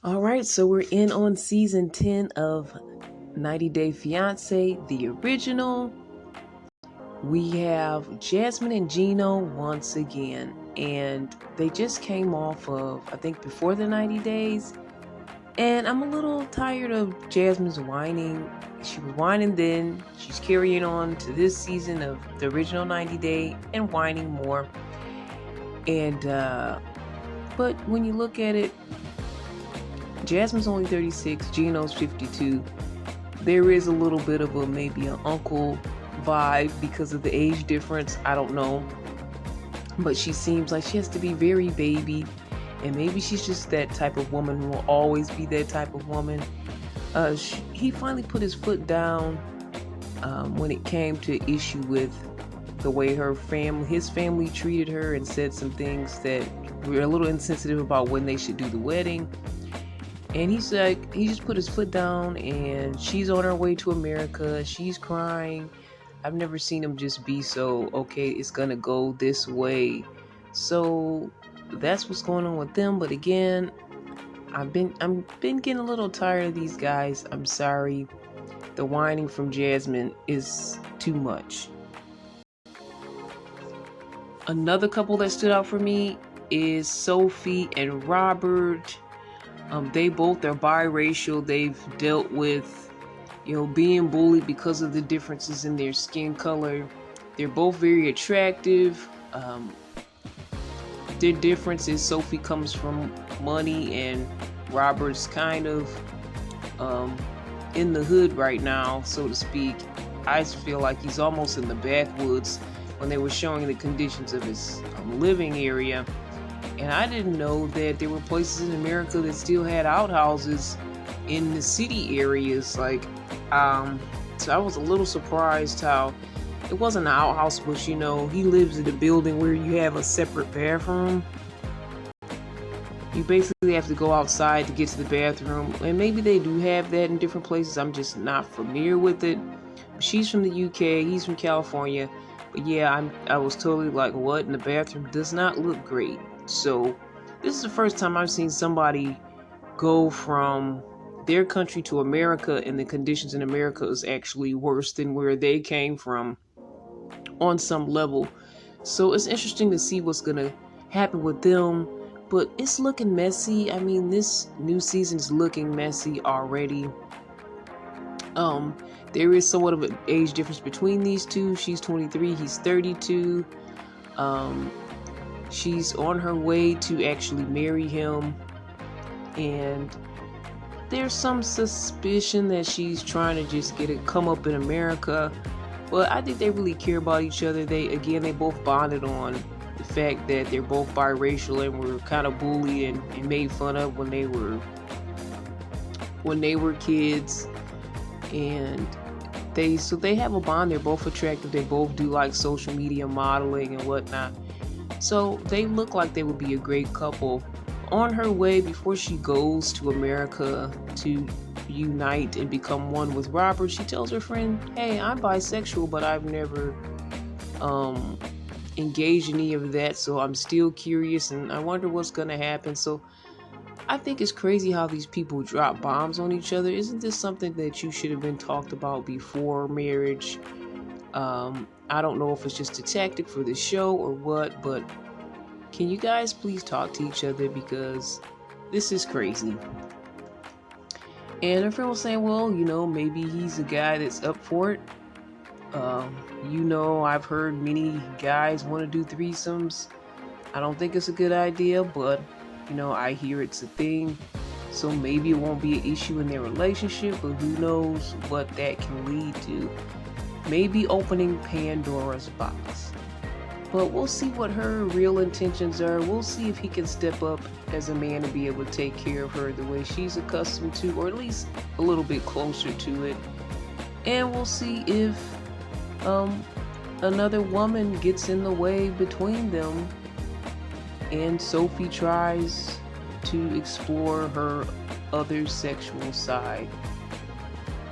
All right, so we're in on season 10 of 90 Day Fiance, the original. We have Jasmine and Gino once again, and they just came off of, I think, before the 90 days. And I'm a little tired of Jasmine's whining. She was whining then, she's carrying on to this season of the original 90 Day and whining more. And, but when you look at it, Jasmine's only 36, Gino's 52. There is a little bit of maybe an uncle vibe because of the age difference. I don't know. But she seems like she has to be very baby. And maybe she's just that type of woman who will always be that type of woman. He finally put his foot down when it came to issue with the way his family treated her, and said some things that were a little insensitive about when they should do the wedding. And he just put his foot down, and she's on her way to America. She's crying. I've never seen him just be so, okay, it's gonna go this way. So that's what's going on with them. But again, I'm getting a little tired of these guys. I'm sorry. The whining from Jasmine is too much. Another couple that stood out for me is Sophie and Robert. They both are biracial. They've dealt with, being bullied because of the differences in their skin color. They're both very attractive. Their difference is Sophie comes from money, and Robert's kind of in the hood right now, so to speak. I feel like he's almost in the backwoods when they were showing the conditions of his living area. And I didn't know that there were places in America that still had outhouses in the city areas. So I was a little surprised how it wasn't an outhouse, but he lives in a building where you have a separate bathroom. You basically have to go outside to get to the bathroom. And maybe they do have that in different places. I'm just not familiar with it. She's from the UK, he's from California. But yeah, I was totally like, what? And the bathroom does not look great. So this is the first time I've seen somebody go from their country to America, and the conditions in America is actually worse than where they came from on some level. So it's interesting to see what's going to happen with them, but it's looking messy. I mean, this new season is looking messy already. There is somewhat of an age difference between these two. She's 23, he's 32. She's on her way to actually marry him, and there's some suspicion that she's trying to just get a come up in America. But I think they really care about each other. They both bonded on the fact that they're both biracial and were kind of bullied and made fun of when they were kids. And they have a bond. They're both attractive. They both do like social media modeling and whatnot. So they look like they would be a great couple. On her way, before she goes to America to unite and become one with Robert, she tells her friend, hey, I'm bisexual, but I've never engaged in any of that, so I'm still curious and I wonder what's going to happen. So I think it's crazy how these people drop bombs on each other. Isn't this something that you should have been talked about before marriage? I don't know if it's just a tactic for the show or what, but can you guys please talk to each other, because this is crazy. And her friend was saying, well, maybe he's a guy that's up for it. I've heard many guys want to do threesomes. I don't think it's a good idea, but, I hear it's a thing. So maybe it won't be an issue in their relationship, but who knows what that can lead to. Maybe opening Pandora's box. But we'll see what her real intentions are. We'll see if he can step up as a man to be able to take care of her the way she's accustomed to, or at least a little bit closer to it. And we'll see if another woman gets in the way between them, and Sophie tries to explore her other sexual side.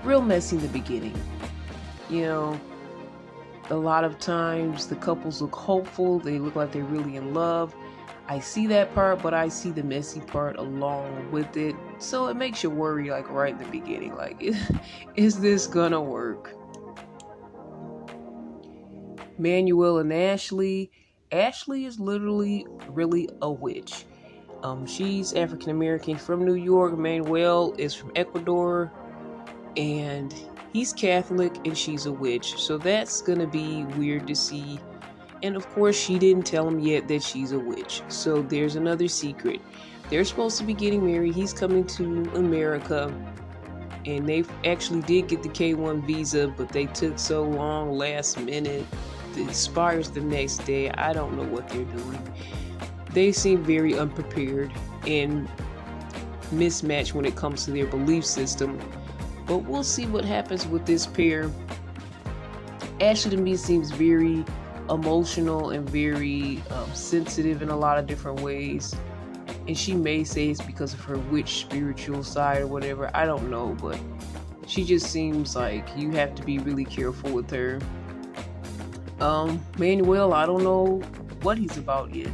Real messy in the beginning. A lot of times the couples look hopeful. They look like they're really in love. I see that part, but I see the messy part along with it. So it makes you worry, like right in the beginning, like, is this gonna work? Manuel and Ashley. Ashley is literally really a witch. She's African American from New York. Manuel is from Ecuador, and he's Catholic, and she's a witch. So that's gonna be weird to see. And of course, she didn't tell him yet that she's a witch. So there's another secret. They're supposed to be getting married. He's coming to America, and they actually did get the K1 visa, but they took so long last minute. It expires the next day. I don't know what they're doing. They seem very unprepared and mismatched when it comes to their belief system. But we'll see what happens with this pair. Ashley to me seems very emotional and very sensitive in a lot of different ways. And she may say it's because of her witch spiritual side or whatever. I don't know, but she just seems like you have to be really careful with her. Manuel, I don't know what he's about yet.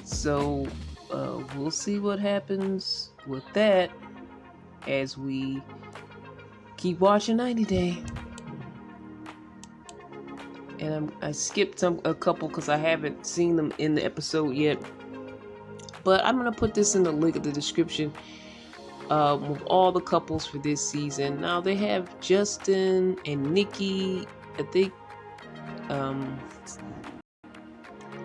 So we'll see what happens with that as we keep watching 90 Day. And I skipped a couple because I haven't seen them in the episode yet. But I'm going to put this in the link in the description with all the couples for this season. Now they have Justin and Nikki. I think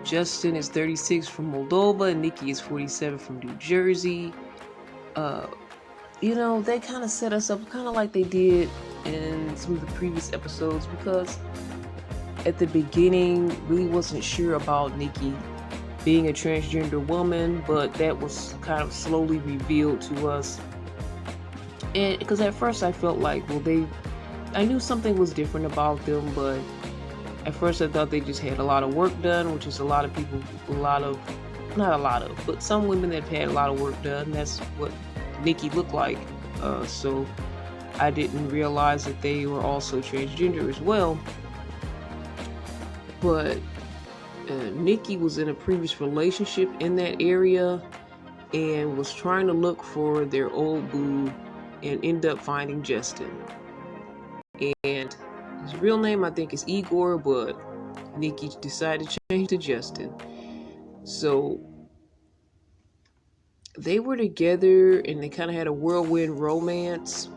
Justin is 36 from Moldova and Nikki is 47 from New Jersey. They kind of set us up kind of like they did in some of the previous episodes, because at the beginning really wasn't sure about Nikki being a transgender woman, but that was kind of slowly revealed to us. And because at first I felt like, I knew something was different about them, but at first I thought they just had a lot of work done, which is not a lot of, but some women that have had a lot of work done. That's what Nikki looked like. So I didn't realize that they were also transgender as well. But Nikki was in a previous relationship in that area and was trying to look for their old boo and end up finding Justin. And his real name, I think, is Igor, but Nikki decided to change to Justin. So they were together and they kind of had a whirlwind romance.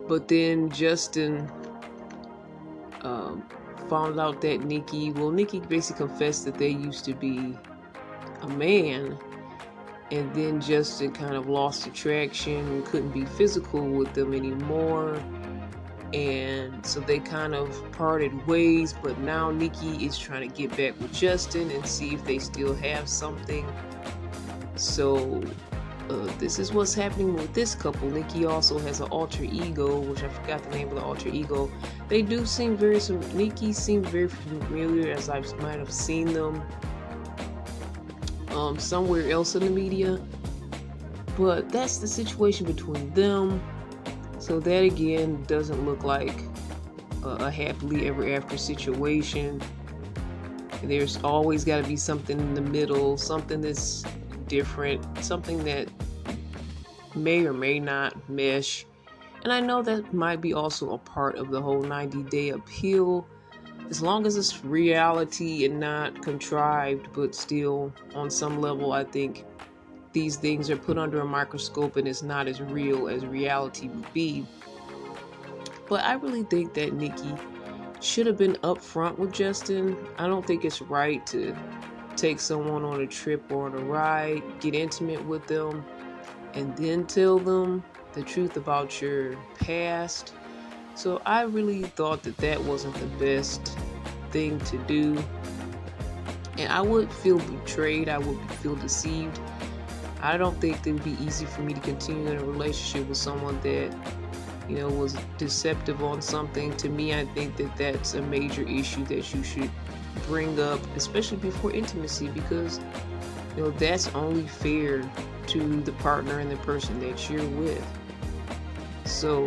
But then Justin found out that Nikki basically confessed that they used to be a man, and then Justin kind of lost attraction and couldn't be physical with them anymore, and so they kind of parted ways. But now Nikki is trying to get back with Justin and see if they still have something. So this is what's happening with this couple. Nikki also has an alter ego, which I forgot the name of the alter ego. Nikki seemed very familiar, as I might have seen them somewhere else in the media. But that's the situation between them. So that again doesn't look like a happily ever after situation. There's always got to be something in the middle, something that's different, something that may or may not mesh. And I know that might be also a part of the whole 90-day appeal, as long as it's reality and not contrived, but still on some level I think these things are put under a microscope and it's not as real as reality would be. But I really think that Nikki should have been upfront with Justin. I don't think it's right to take someone on a trip or on a ride, get intimate with them, and then tell them the truth about your past. So I really thought that wasn't the best thing to do. And I would feel betrayed. I would feel deceived. I don't think it would be easy for me to continue in a relationship with someone that, was deceptive on something. To me, I think that that's a major issue that you should bring up, especially before intimacy, because, that's only fair to the partner and the person that you're with. So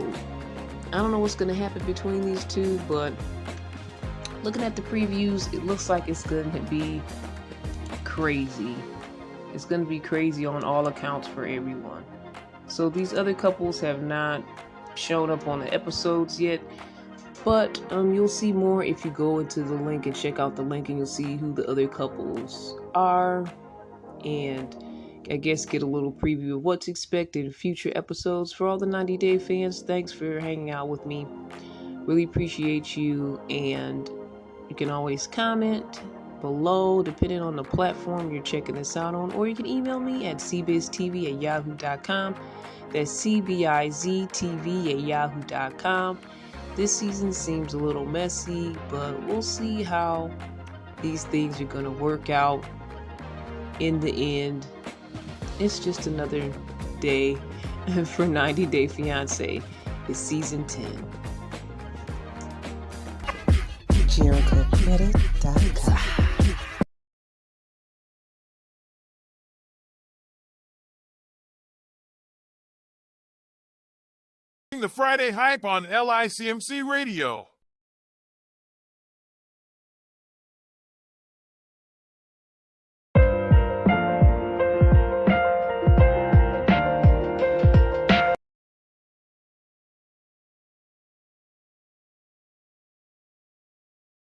I don't know what's going to happen between these two, but looking at the previews, it looks like it's going to be crazy. It's going to be crazy on all accounts for everyone. So these other couples have not shown up on the episodes yet, but you'll see more if you go into the link and check out the link, and you'll see who the other couples are, and I guess get a little preview of what to expect in future episodes. For all the 90 Day fans, thanks for hanging out with me. Really appreciate you, and you can always comment below depending on the platform you're checking this out on, or you can email me at cbiztv@yahoo.com. That's cbiztv@yahoo.com. This season seems a little messy, but we'll see how these things are going to work out in the end. It's just another day for 90 Day Fiancé. It's season 10. JerichoCredit.com. The Friday Hype on LICMC Radio.